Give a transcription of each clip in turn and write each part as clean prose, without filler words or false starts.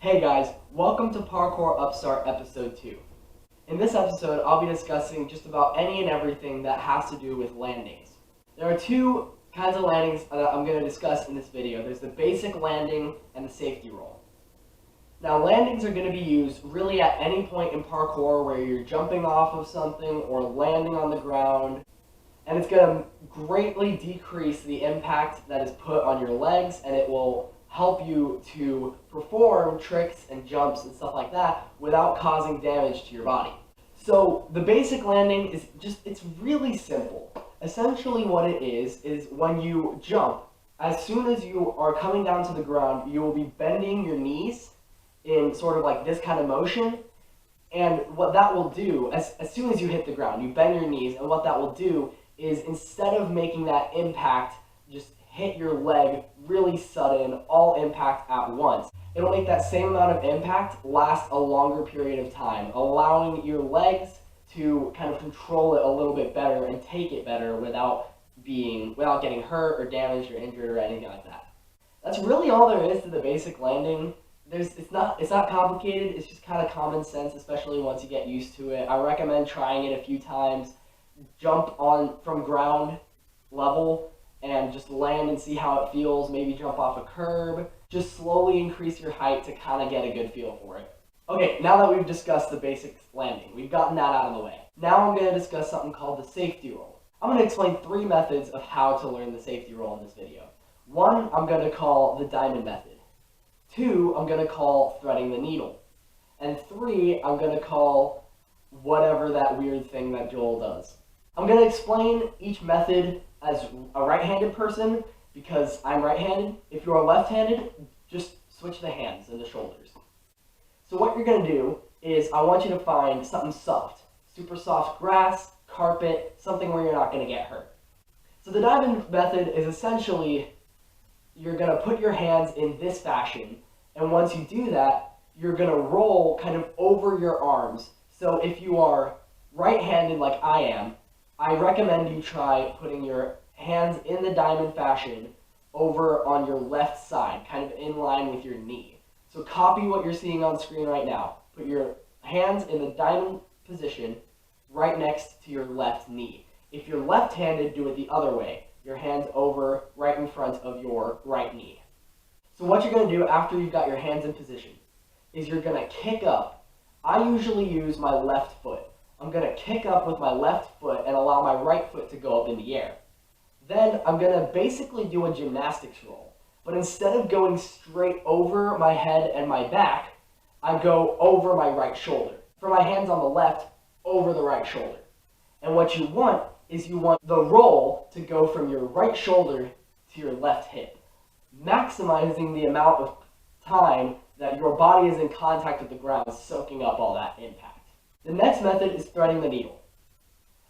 Hey guys, welcome to Parkour Upstart episode 2. In this episode, I'll be discussing just about any and everything that has to do with landings. There are two kinds of landings that I'm going to discuss in this video. There's the basic landing and the safety roll. Now, landings are going to be used really at any point in parkour where you're jumping off of something or landing on the ground, and it's going to greatly decrease the impact that is put on your legs, and it will help you to perform tricks and jumps and stuff like that without causing damage to your body. So the basic landing is it's really simple. Essentially what it is when you jump, as soon as you are coming down to the ground, you will be bending your knees in sort of like this kind of motion. And what that will do, as soon as you hit the ground, you bend your knees, and what that will do is instead of making that impact just hit your leg really sudden, all impact at once, it'll make that same amount of impact last a longer period of time, allowing your legs to kind of control it a little bit better and take it better without getting hurt or damaged or injured or anything like that. That's really all there is to the basic landing. It's not complicated, it's just kind of common sense, especially once you get used to it. I recommend trying it a few times. Jump on from ground level and just land and see how it feels. Maybe jump off a curb. Just slowly increase your height to kind of get a good feel for it. Okay, now that we've discussed the basic landing, we've gotten that out of the way. Now I'm going to discuss something called the safety roll. I'm going to explain 3 methods of how to learn the safety roll in this video. 1, I'm going to call the diamond method. 2, I'm going to call threading the needle. And 3, I'm going to call whatever that weird thing that Joel does. I'm going to explain each method as a right-handed person because I'm right-handed. If you're left-handed, just switch the hands and the shoulders. So what you're going to do is I want you to find something soft, super soft grass, carpet, something where you're not going to get hurt. So the diamond method is essentially you're going to put your hands in this fashion, and once you do that, you're going to roll kind of over your arms. So if you are right-handed like I am, I recommend you try putting your hands in the diamond fashion over on your left side, kind of in line with your knee. So copy what you're seeing on screen right now. Put your hands in the diamond position right next to your left knee. If you're left-handed, do it the other way. Your hands over right in front of your right knee. So what you're going to do after you've got your hands in position is you're going to kick up. I usually use my left foot. I'm going to kick up with my left foot and allow my right foot to go up in the air. Then I'm going to basically do a gymnastics roll. But instead of going straight over my head and my back, I go over my right shoulder. For my hands on the left, over the right shoulder. And what you want is you want the roll to go from your right shoulder to your left hip, maximizing the amount of time that your body is in contact with the ground, soaking up all that impact. The next method is threading the needle.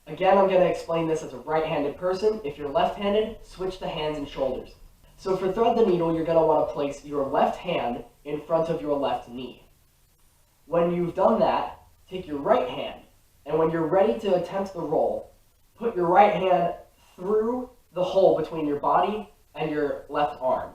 Again, I'm going to explain this as a right-handed person. If you're left-handed, switch the hands and shoulders. So for thread the needle, you're going to want to place your left hand in front of your left knee. When you've done that, take your right hand, and when you're ready to attempt the roll, put your right hand through the hole between your body and your left arm,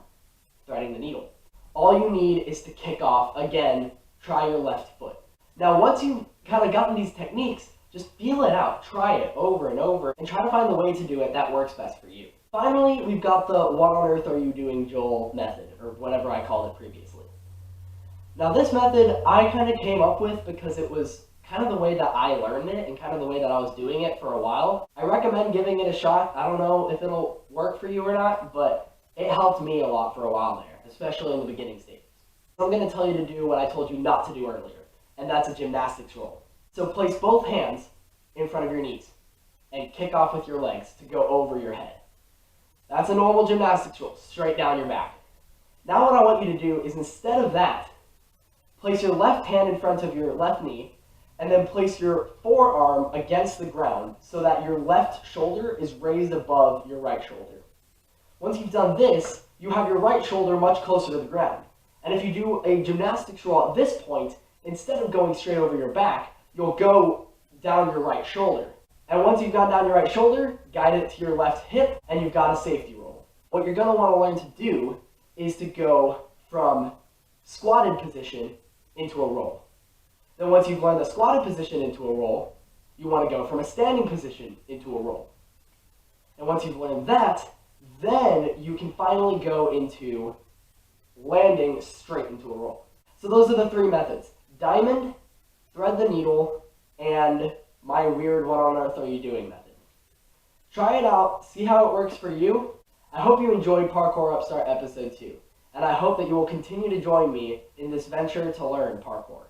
threading the needle. All you need is to kick off. Again, try your left foot. Now, once you've kind of gotten these techniques, just feel it out. Try it over and over, and try to find the way to do it that works best for you. Finally, we've got the what on earth are you doing, Joel method, or whatever I called it previously. Now, this method I kind of came up with because it was kind of the way that I learned it and kind of the way that I was doing it for a while. I recommend giving it a shot. I don't know if it'll work for you or not, but it helped me a lot for a while there, especially in the beginning stages. I'm going to tell you to do what I told you not to do earlier, and that's a gymnastics roll. So place both hands in front of your knees and kick off with your legs to go over your head. That's a normal gymnastics roll, straight down your back. Now what I want you to do is instead of that, place your left hand in front of your left knee and then place your forearm against the ground so that your left shoulder is raised above your right shoulder. Once you've done this, you have your right shoulder much closer to the ground. And if you do a gymnastics roll at this point, instead of going straight over your back, you'll go down your right shoulder. And once you've gone down your right shoulder, guide it to your left hip, and you've got a safety roll. What you're going to want to learn to do is to go from squatted position into a roll. Then once you've learned the squatted position into a roll, you want to go from a standing position into a roll. And once you've learned that, then you can finally go into landing straight into a roll. So those are the three methods: diamond, thread the needle, and my weird what on earth are you doing method. Try it out, see how it works for you. I hope you enjoyed Parkour Upstart episode 2, and I hope that you will continue to join me in this venture to learn parkour.